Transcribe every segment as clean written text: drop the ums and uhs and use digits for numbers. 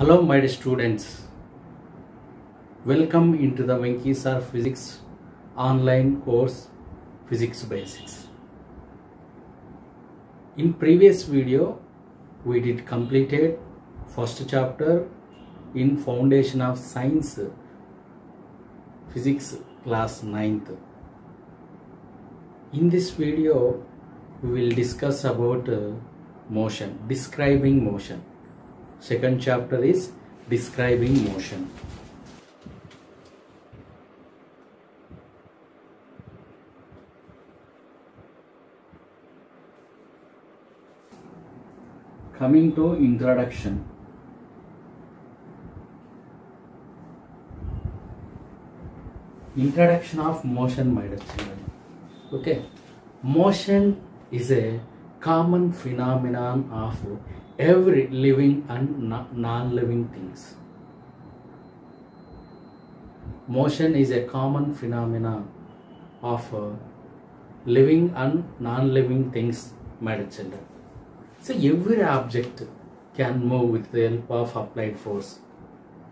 Hello my dear students, welcome into the Venki Sir Physics online course Physics Basics. In previous video we did completed first chapter in Foundation of Science Physics class 9th. In this video we will discuss about motion, describing motion. Second chapter is describing motion. Coming to introduction. Introduction of motion, my dear children. Okay, motion is a common phenomenon of every living and non-living things. Motion is a common phenomenon of living and non-living things, my dear children. So every object can move with the help of applied force.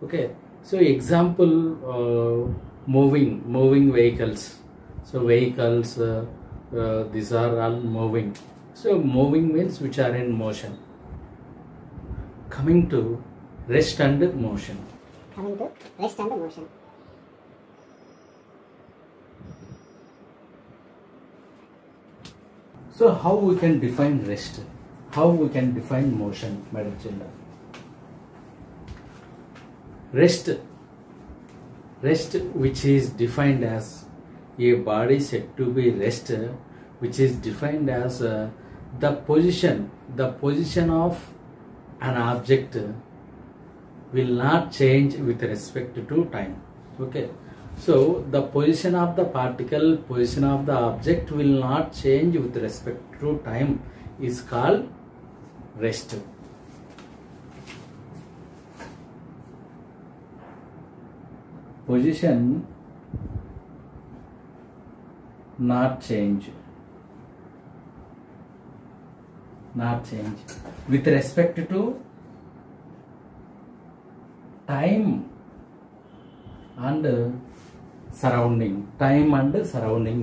Okay, so example, moving vehicles. So vehicles, these are all moving. So moving means which are in motion. Coming to rest and motion. So how we can define rest? How we can define motion, my dear children? Rest which is defined as a body said to be rest, which is defined as the position of an object will not change with respect to time. Okay, so the position of the particle, position of the object will not change with respect to time is called rest. Position not change with respect to time and surrounding,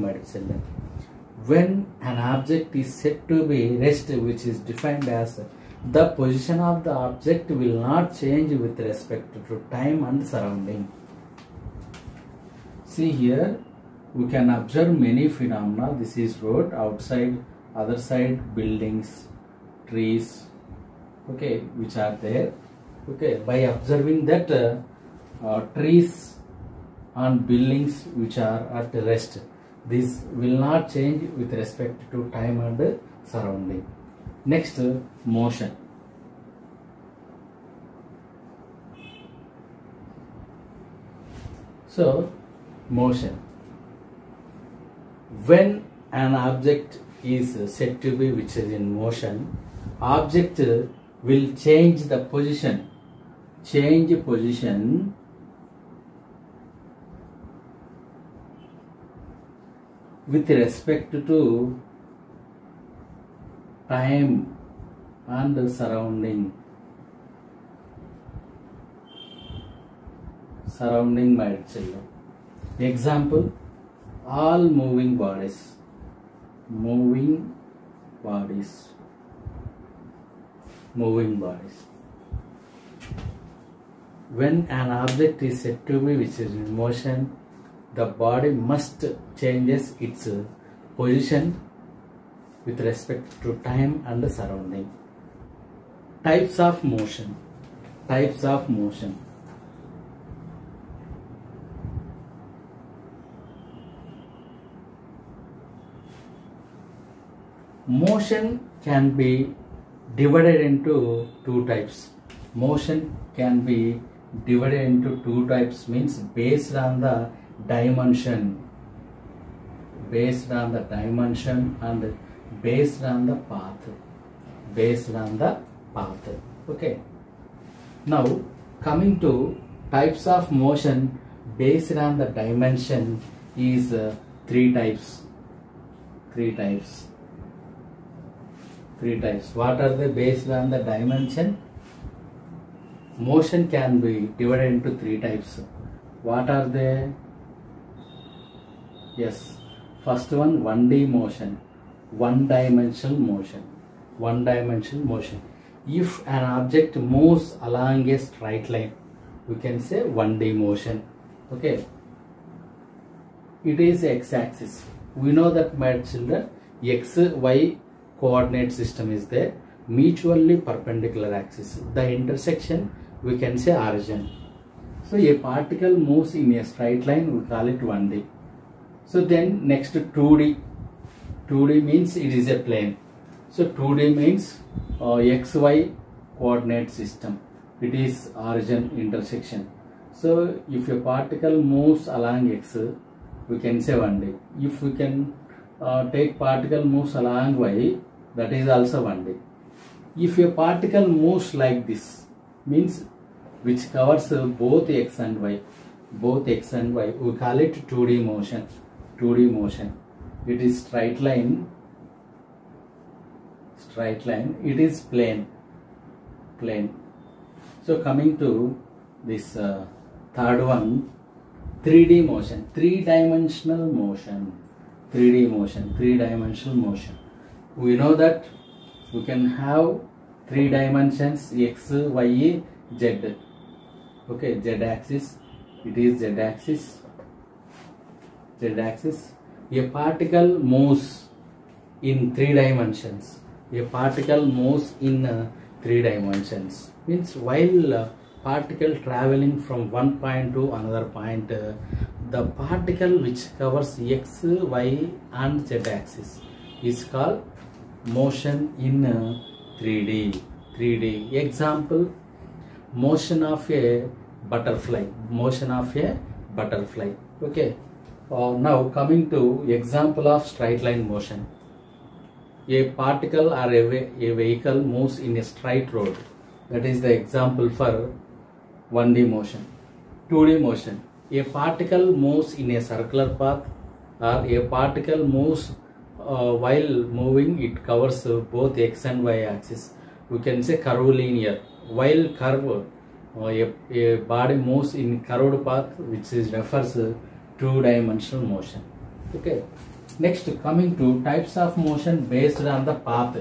my dear children. When an object is said to be rest, which is defined as the position of the object will not change with respect to time and surrounding. See here, we can observe many phenomena. This is road, outside, other side buildings, trees, okay, which are there. Okay, by observing that trees and buildings which are at rest, this will not change with respect to time and surrounding. Next, motion. So, motion. When an object is said to be which is in motion, object will change the position. Change position with respect to time and surrounding, my dear children. Example, all moving bodies. When an object is said to be which is in motion, the body must changes its position with respect to time and surrounding. Types of motion. Motion can be divided into two types. Motion can be divided into two types, means based on the dimension and based on the path. Okay, now coming to types of motion based on the dimension is three types. What are they based on the dimension? motion can be divided into three types. What are they? Yes, first one 1D motion, one dimensional motion. One dimensional motion. If an object moves along a straight line, we can say 1D motion. Okay, it is x-axis. We know that, my children, x, y coordinate system is there, mutually perpendicular axis. The intersection we can say origin. So a particle moves in a straight line, we call it 1D. So then next 2D. 2D means it is a plane. So 2D means xy coordinate system. It is origin intersection. So if a particle moves along x, we can say 1D. If we can take particle moves along y, that is also 1D. If a particle moves like this, means which covers both x and y, we call it 2D motion. 2D motion. It is straight line. It is plane. So coming to this third one, 3D motion, three-dimensional motion. 3D motion, three-dimensional motion. We know that we can have three dimensions: x, y, z. Okay, z-axis. It is z-axis. Z-axis. A particle moves in three dimensions. A particle moves in three dimensions. Means while particle traveling from one point to another point, the particle which covers x, y and z axis is called motion in 3D. 3D. Example, motion of a butterfly. Motion of a butterfly. Okay. Now coming to example of straight line motion. A particle or a vehicle moves in a straight road. That is the example for 1D motion. 2D motion. A particle moves in a circular path, or a particle moves while moving, it covers both x and y axis. We can say curvilinear. While curve, a body moves in curved path, which is refers two-dimensional motion. Okay. Next, coming to types of motion based on the path.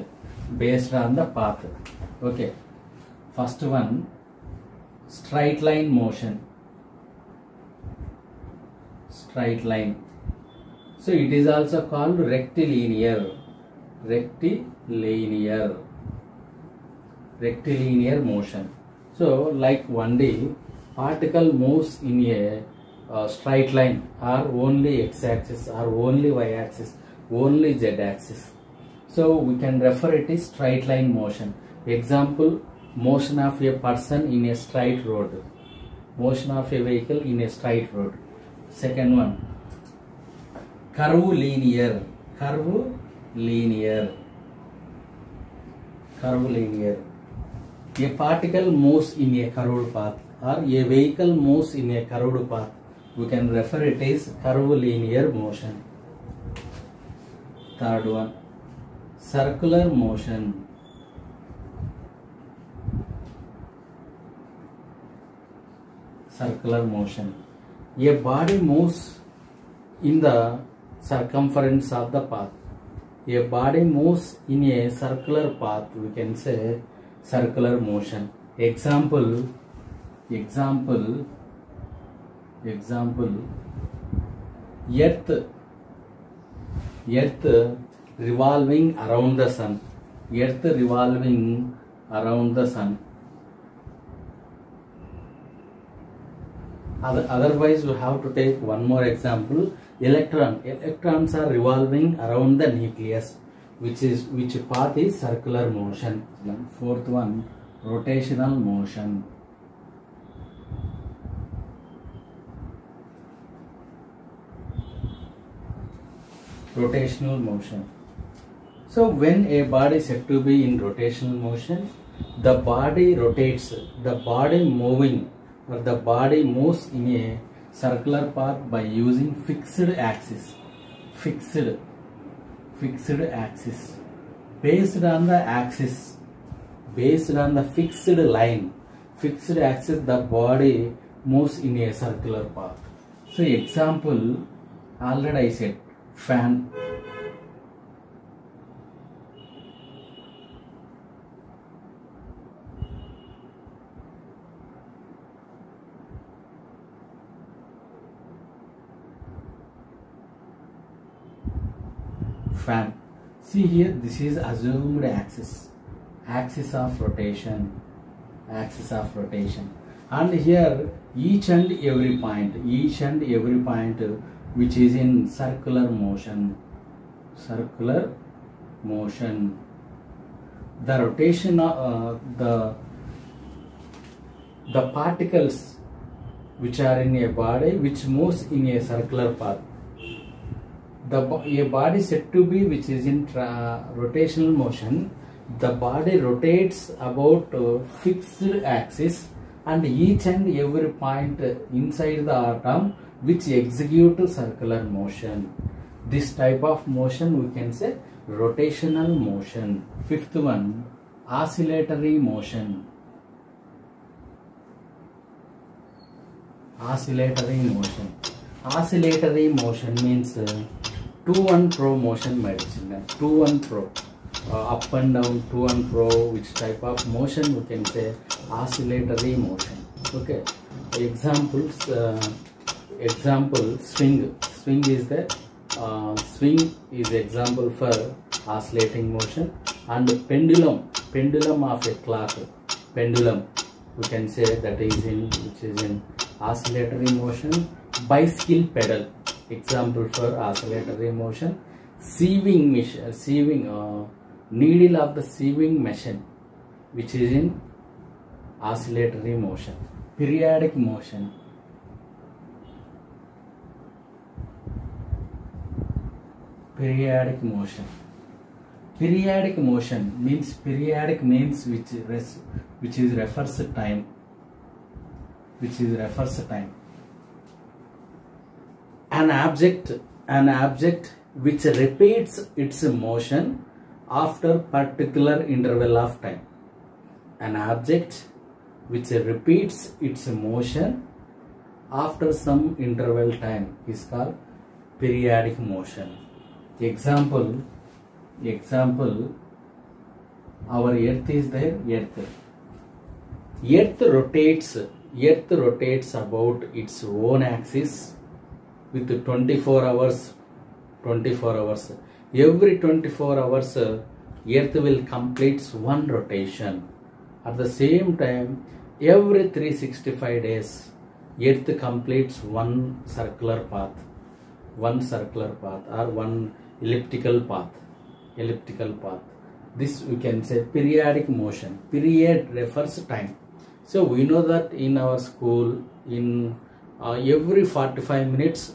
Okay. First one, straight line motion. Straight line. So it is also called rectilinear. Rectilinear motion. So like 1D, particle moves in a straight line, or only x-axis, or only y-axis, only z-axis. So we can refer it as straight line motion. Example, motion of a person in a straight road. Motion of a vehicle in a straight road. Second one, curvilinear. A particle moves in a curved path, or a vehicle moves in a curved path. We can refer it as curvilinear motion. Third one, circular motion. Circular motion. A body moves in the circumference of the path. A body moves in a circular path, we can say circular motion. Example, Earth revolving around the sun. Earth revolving around the sun. Otherwise, we have to take one more example. Electrons are revolving around the nucleus, which path is circular motion. Fourth one, rotational motion. Rotational motion. So when a body is said to be in rotational motion, the body rotates. The body moving, or the body moves in a circular path by using fixed axis. Fixed axis. Based on the fixed line. fixed axis, the body moves in a circular path. So example, already I said, fan. Fan. See here, this is assumed axis of rotation, and here each and every point which is in circular motion, the rotation of the particles which are in a body which moves in a circular path. A body said to be which is in rotational motion, the body rotates about fixed axis, and each and every point inside the atom which execute circular motion. This type of motion we can say rotational motion. Fifth one, oscillatory motion. Oscillatory motion means to and fro motion, my children. To and fro, up and down, to and fro. Which type of motion we can say oscillatory motion. Okay. Examples. Swing. Swing is example for oscillating motion. And pendulum of a clock. Pendulum we can say that is which is in oscillatory motion. Bicycle pedal, example for oscillatory motion. Sieving needle of the sieving machine, which is in oscillatory motion. Periodic motion. Periodic motion means which is refers time. An object which repeats its motion after particular interval of time. An object which repeats its motion after some interval time is called periodic motion. Example, our earth is there. Earth rotates about its own axis with 24 hours. Every 24 hours earth will complete one rotation. At the same time, every 365 days earth completes one circular path or one elliptical path. This we can say periodic motion. Period refers time. So we know that in our school, in every 45 minutes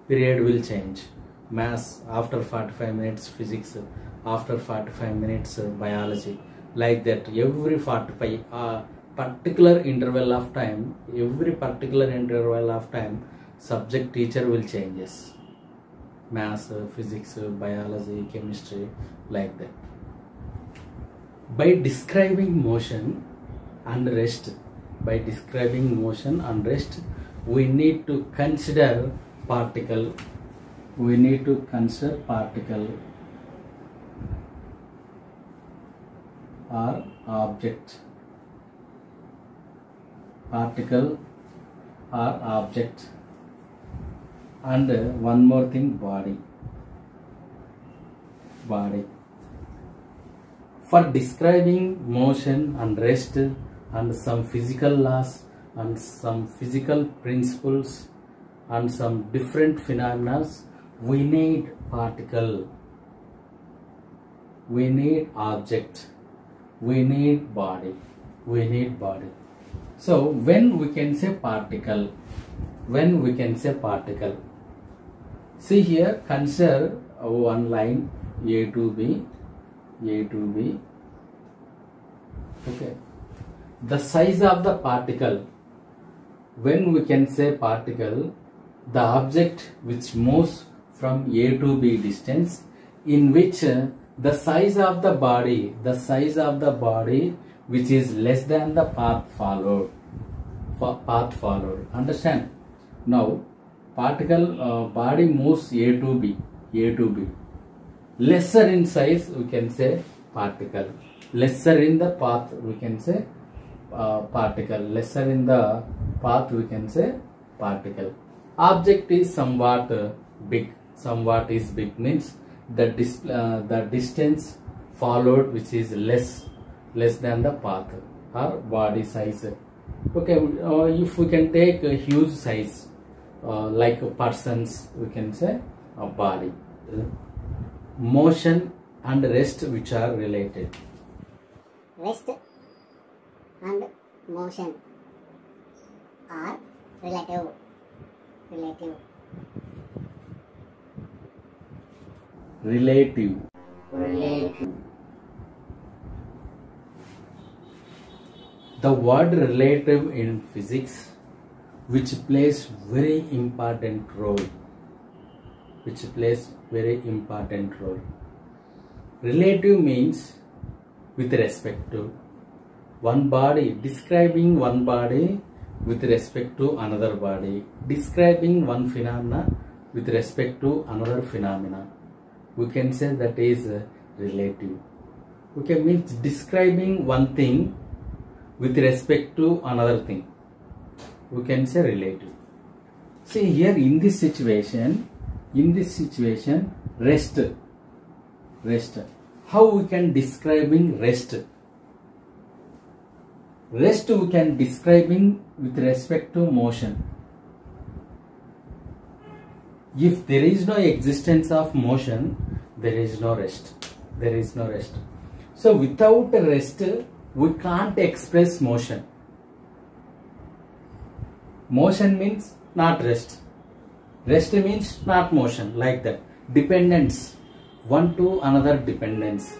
period will change. Maths after 45 minutes, physics after 45 minutes, biology, like that. Every 45 particular interval of time, subject teacher will changes. Maths, physics, biology, chemistry, like that. By describing motion and rest, we need to consider particle. Or object. And one more thing, body. For describing motion and rest and some physical laws and some physical principles and some different phenomena, we need particle, we need object, we need body. So when we can say particle, see here, consider one line A to B. Okay. The size of the particle. When we can say particle, the object which moves from A to B distance, in which the size of the body which is less than the path followed. Understand? Now, body moves A to B. Lesser in size, we can say particle. Lesser in the path, we can say particle. Lesser in the path, we can say particle. Object is somewhat big. Somewhat is big means the distance followed, which is less than the path or body size. Okay, if we can take a huge size, like persons, we can say a body. Motion and rest, which are related. Rest and motion are relative. The word relative in physics, which plays very important role. Relative means with respect to one body, describing one body with respect to another body, describing one phenomena with respect to another phenomena. We can say that is relative. Okay, means describing one thing with respect to another thing. We can say relative. See here in this situation, rest. How we can describing rest? Rest we can describing with respect to motion. If there is no existence of motion, there is no rest. So without rest, we can't express motion. Motion means not rest. Rest means not motion, like that. Dependence, one to another dependence.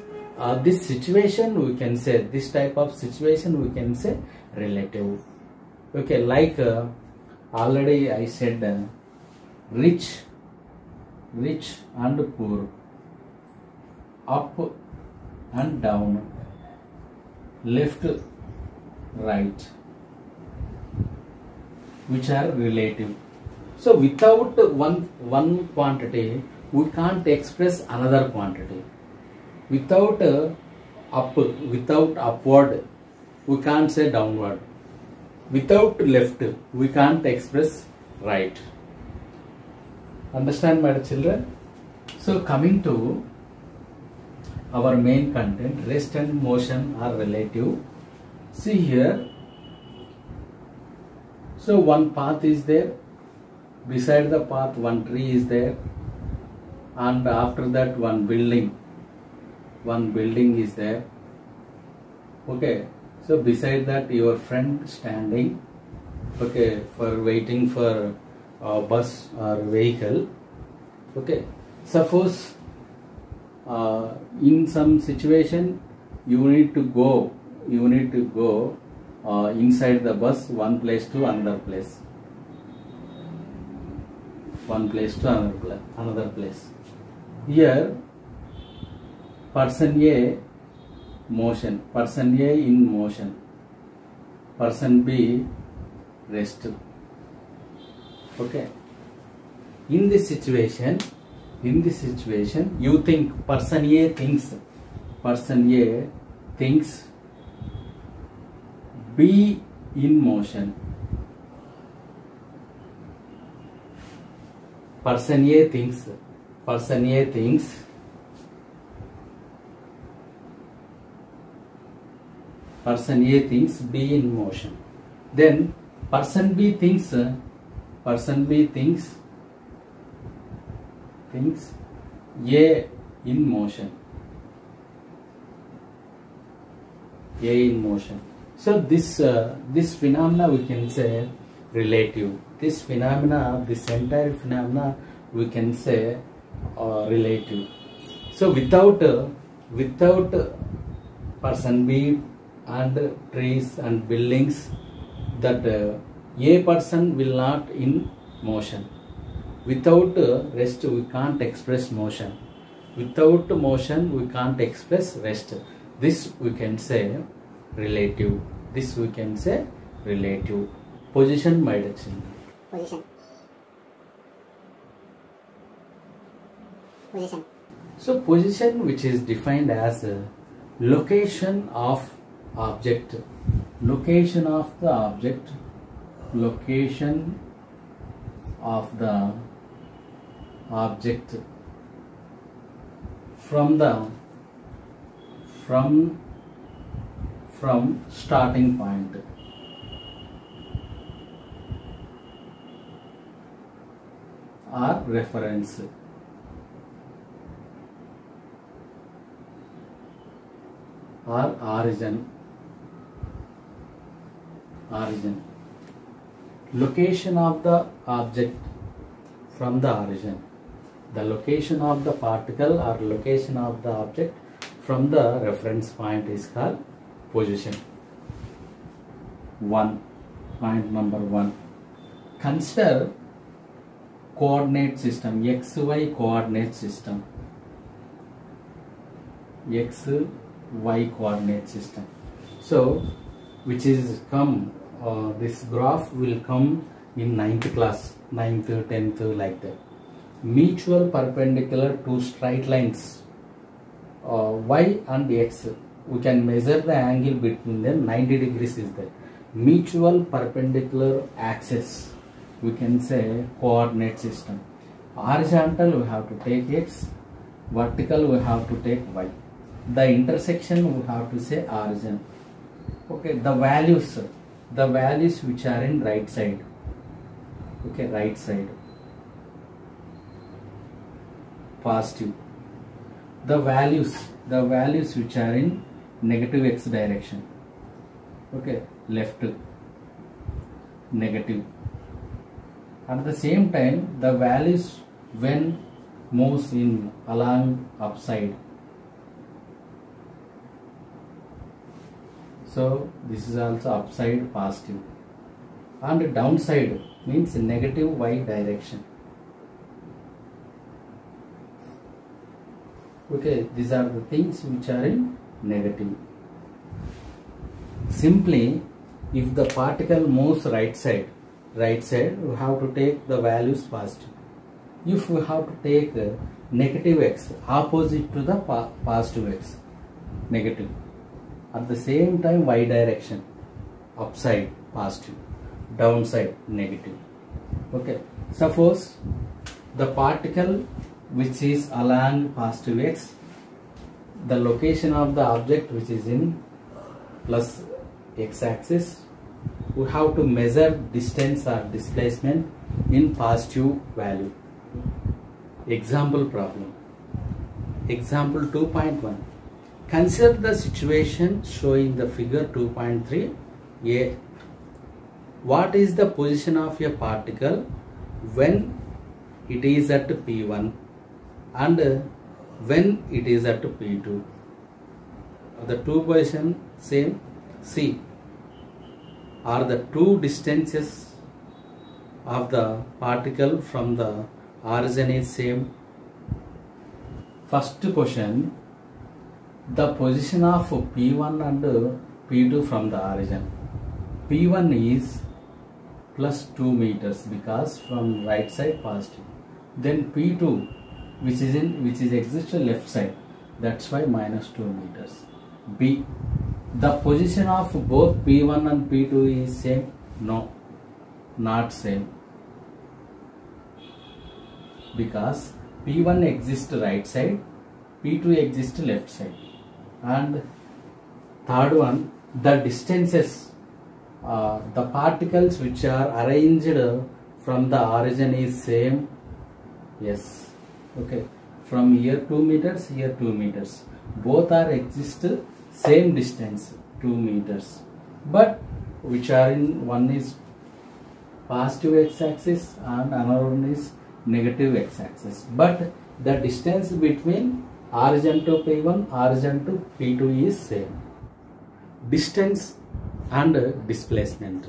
This situation we can say, this type of situation we can say relative. Okay, like already I said, rich and poor, up and down, left, right, which are relative. So without one quantity, we can't express another quantity. Without without upward, we can't say downward. Without left, we can't express right. Understand, my children? So coming to our main content, rest and motion are relative. See here. So one path is there. Beside the path, one tree is there. And after that, one building is there. Okay. So beside that, your friend standing. Okay, for waiting for a bus or vehicle. Okay. Suppose in some situation you need to go inside the bus, one place to another place. Another place. Here, person A motion, person A in motion, person B rest. Okay. In this situation, you think person A thinks B in motion. Person A thinks B in motion. Then person B thinks A in motion. So this phenomena we can say relative. This entire phenomena we can say relative. So without person B and trees and buildings, that A person will not in motion. Without rest, we can't express motion. Without motion, we can't express rest. This we can say relative. This we can say relative. Position, my dear children. Position. Position. So position, which is defined as a location of object. Location of the object. Location of the object from starting point. Or reference. Or origin. Location of the object from the origin. The location of the particle or location of the object from the reference point is called position. Point number 1. Consider coordinate system, XY coordinate system. XY coordinate system. So, which is this graph will come in 9th class, 9th, 10th, like that. Mutual perpendicular two straight lines, Y and X. We can measure the angle between them, 90 degrees is there. Mutual perpendicular axis, we can say coordinate system. Horizontal we have to take X, vertical we have to take Y. The intersection we have to say origin. Okay, the values which are in right side. Okay, right side. Positive. The values which are in negative X direction. Okay, left, negative. At the same time, the values when moves in along upside. So this is also upside, positive. And downside means negative Y direction. Okay, these are the things which are in negative. Simply, if the particle moves right side, we have to take the values positive. If we have to take negative X, opposite to the positive X, negative. At the same time, Y direction, upside, positive, downside, negative. Okay, suppose the particle which is along positive X, the location of the object which is in plus X axis, we have to measure distance or displacement in positive value. Example problem. Example 2.1. Consider the situation showing the figure 2.3. A. What is the position of a particle when it is at P1 and when it is at P2? The two position same. C. Are the two distances of the particle from the origin is same? First question, the position of P1 and P2 from the origin. P1 is plus 2 meters because from right side positive. Then P2 which is exists left side, that's why minus 2 meters. B. The position of both P1 and P2 is same? No, not same. Because P1 exists right side, P2 exists left side. And third one, the distances, the particles which are arranged from the origin is same? Yes. Okay. From here 2 meters, here 2 meters. Both are exist same distance, 2 meters. But which are in, one is positive x-axis and another one is negative x-axis. But the distance between origin to P1, origin to P2 is same. Distance and displacement.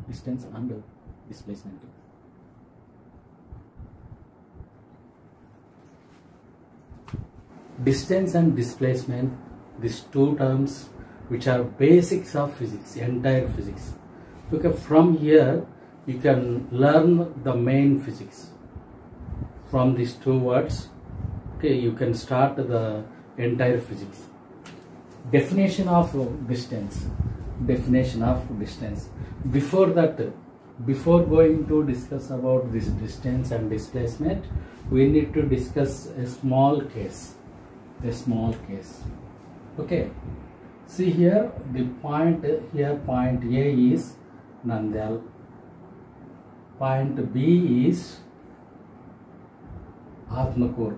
Distance and displacement. distance and displacement, these two terms which are basics of physics, entire physics. Okay, from here you can learn the main physics from these two words. Okay, you can start the entire physics. Definition of distance. Definition of distance. Before that, before going to discuss about this distance and displacement, we need to discuss a small case. A small case. Okay. See here, the point here, point A is Nandyal. Point B is Atmakur.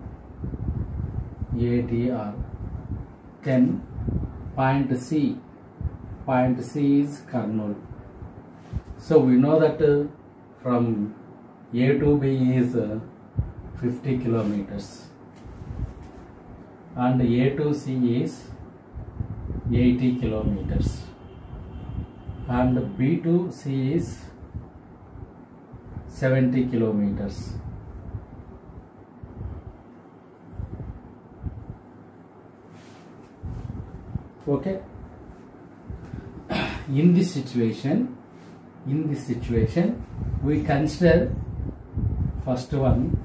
ATR. Then point C. Point C is Kurnool. So we know that from A to B is 50 kilometers and A to C is 80 kilometers and B to C is 70 kilometers. Okay. In this situation, we consider first one.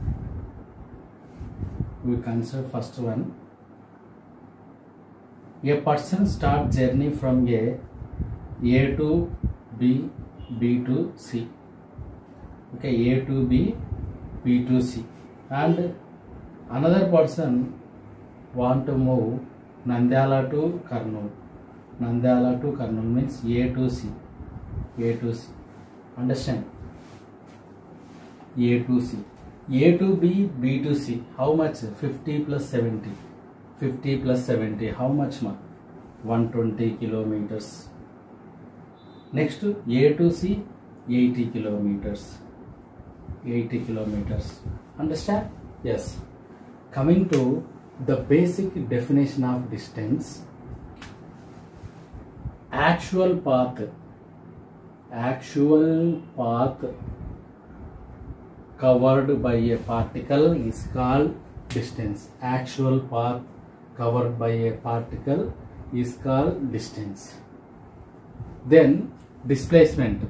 A person start journey from A to B, B to C. Okay, A to B, B to C, and another person want to move Nandyala to Kurnool. Nandyala to Kurnool means A to C. A to C. Understand? A to C. A to B, B to C. How much? 50 plus 70. 50 plus 70. How much? 120 kilometers. Next to A to C, 80 kilometers. 80 kilometers. Understand? Yes. Coming to the basic definition of distance. Actual path covered by a particle is called distance. Actual path covered by a particle is called distance. Then displacement.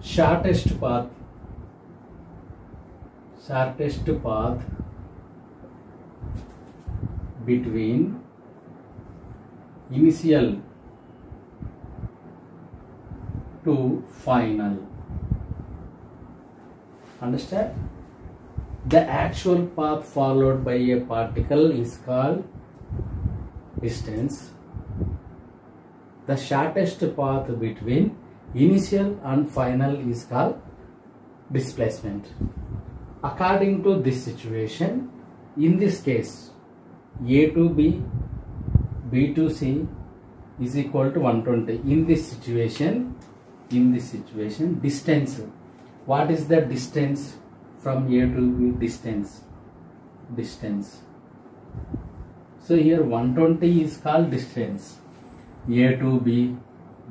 Shortest path between initial to final. Understand? The actual path followed by a particle is called distance. The shortest path between initial and final is called displacement. According to this situation, in this case, A to B, B to C is equal to 120. In this situation, distance. What is the distance from A to B? Distance. So here 120 is called distance. A to B,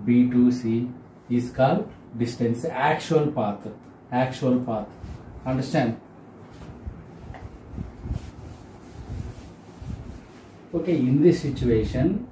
B to C is called distance. Actual path. Understand? Okay, in this situation,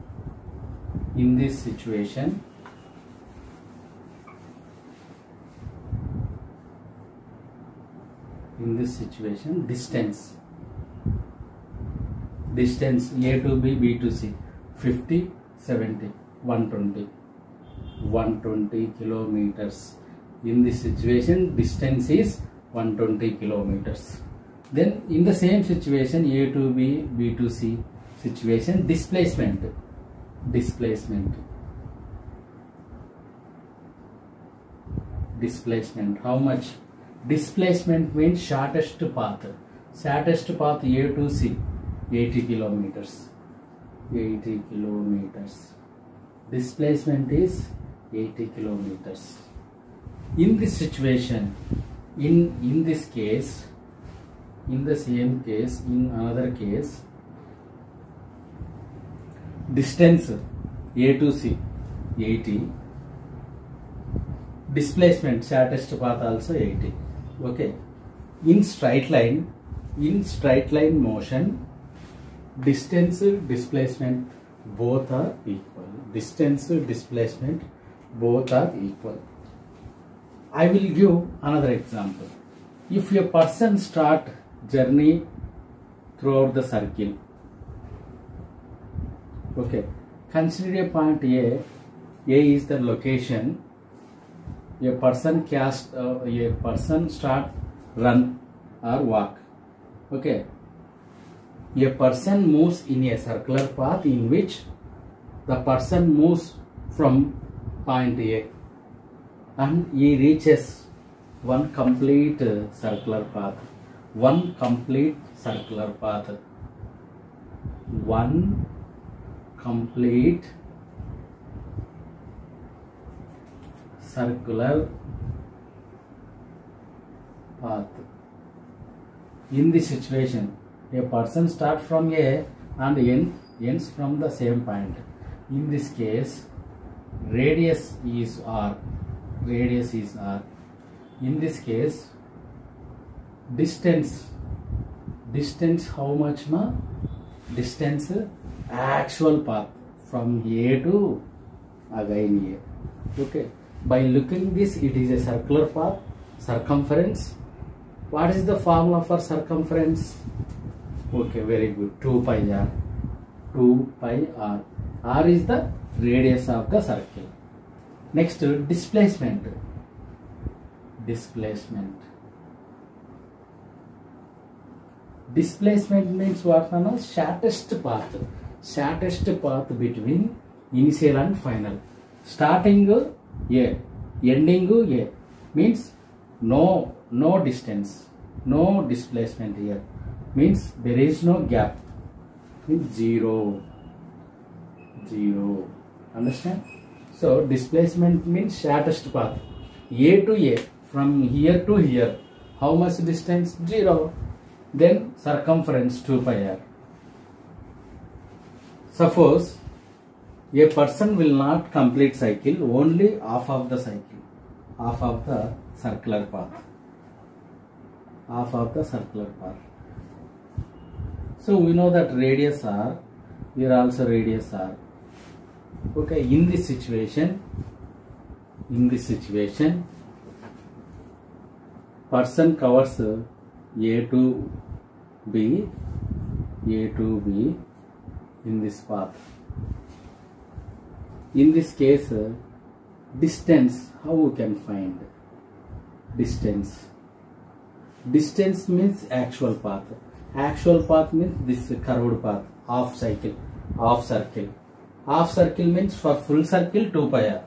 distance A to B, B to C, 50, 70, 120 kilometers. In this situation, distance is 120 kilometers. Then in the same situation, A to B, B to C situation, displacement. How much? Displacement means shortest path. A to C, 80 kilometers. Displacement is 80 kilometers. In this situation, in this case, in the same case, in another case, distance A to C 80, displacement shortest path also 80. Okay, in straight line in straight line motion, distance, displacement both are equal. Distance, displacement both are equal. I will give another example. If a person start journey throughout the circle, okay, consider a point A. A is the location. A person start run or walk. Okay. A person moves in a circular path in which the person moves from point A and he reaches one complete circular path. One complete circular path. One complete circular path. In this situation, a person starts from A and ends from the same point. In this case, radius is R. Radius is R. In this case, distance how much ma? Distance actual path from A to again A. Okay. By looking this, it is a circular path. Circumference. What is the formula for circumference? Okay, very good. 2 pi r. 2 pi r. R is the radius of the circle. Next, displacement. Displacement. Displacement means what? Shortest path. Shortest path between initial and final. Starting A, ending A means no distance, no displacement here. Means there is no gap. Means zero. Understand? So displacement means shortest path. A to A, from here to here. How much distance? 0. Then circumference 2 pi r. Suppose a person will not complete cycle, only half of the cycle, half of the circular path. Half of the circular path. So we know that radius r, here also radius r. Okay, in this situation, person covers A to B in this path. In this case, distance, how we can find? Distance means actual path. Actual path means this curved path, half cycle, half circle. Half circle means for full circle 2 pi r.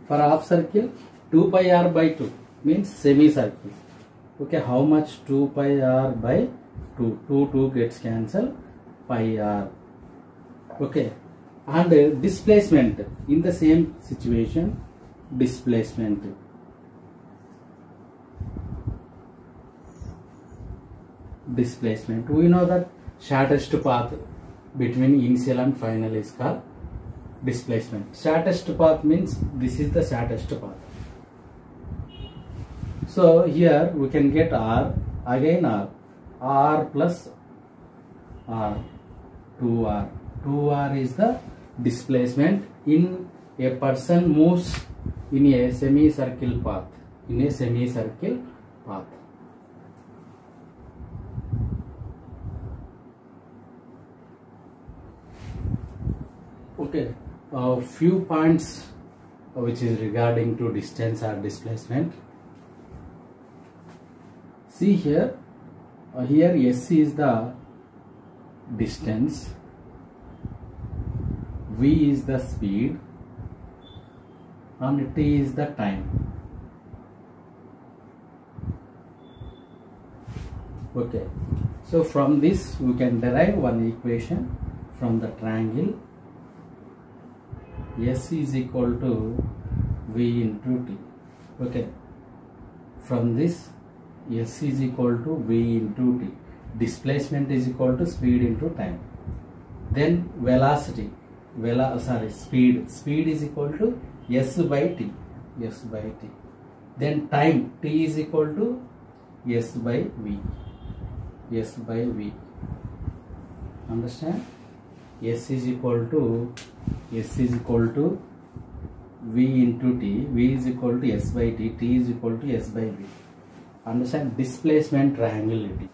For half circle 2 pi r by 2 means semicircle. Okay, how much? 2 pi r by 2. 2 gets cancelled, pi r. Okay, and displacement in the same situation, displacement. We know that shortest path between initial and final is called displacement. Shortest path means this is the shortest path. So here we can get r, again r plus r, 2r. 2r is the displacement in a person moves in a semicircle path. Okay, a few points which is regarding to distance or displacement. See here, here S is the distance, V is the speed, and T is the time. Okay, so from this we can derive one equation from the triangle. S is equal to V into T. Okay, from this S is equal to V into T. Displacement is equal to speed into time. Then velocity, speed is equal to S by T. Then time, T is equal to S by V. S by V. Understand? S is equal to V into T. V is equal to S by T. T is equal to S by V. Understand? Displacement triangularity.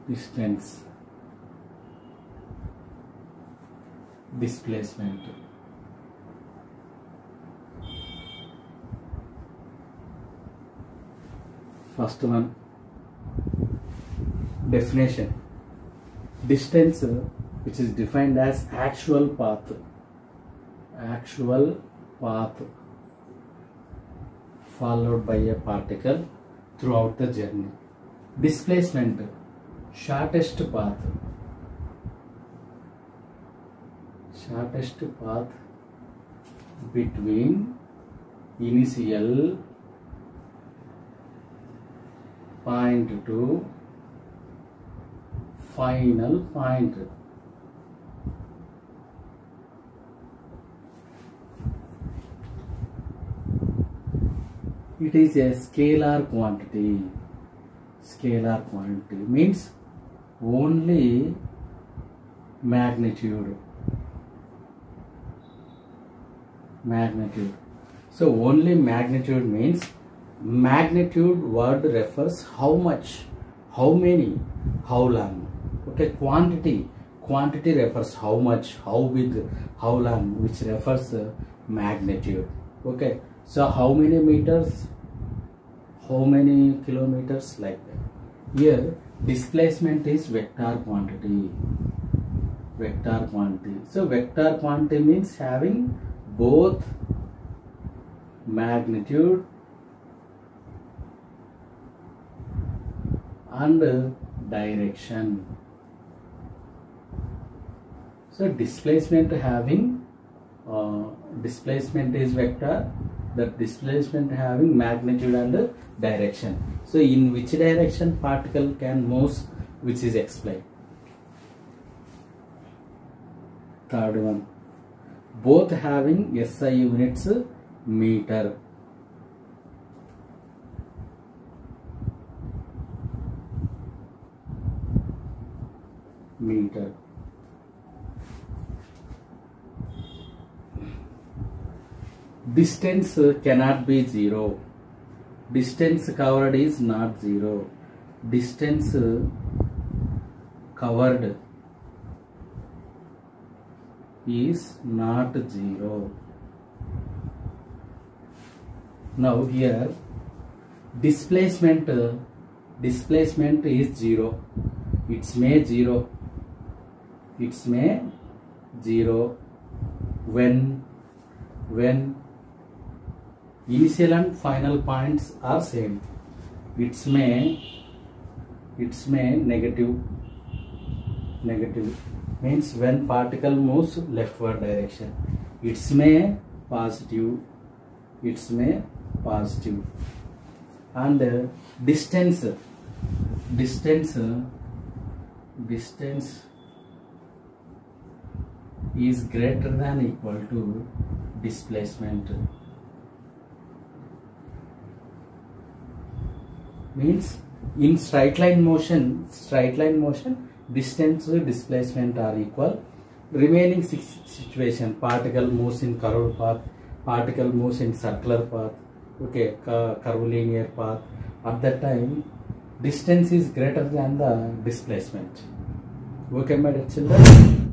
Distance. Displacement. First one. Definition. Distance, which is defined as actual path followed by a particle throughout the journey. Displacement, shortest path between initial point to final point. It is a scalar quantity. Scalar quantity means only magnitude. So only magnitude means magnitude word refers how much, how many, how long. Okay, quantity refers how much, how big, how long, which refers magnitude. Okay, so how many meters, how many kilometers, like that. Here displacement is vector quantity. So vector quantity means having both magnitude and direction. So displacement having displacement is vector, that displacement having magnitude and direction. So in which direction particle can move, which is explained. Third one, both having SI units meter. Distance cannot be zero. Distance covered is not zero. Distance covered is not zero. Now here displacement is zero. It's may zero when initial and final points are same. It's may negative means when particle moves leftward direction. It's may positive. And distance is greater than equal to displacement. Means in straight line motion distance displacement are equal. Remaining situation, particle moves in curved path, particle moves in circular path, okay, curvilinear path. At that time distance is greater than the displacement. Okay, my dear children.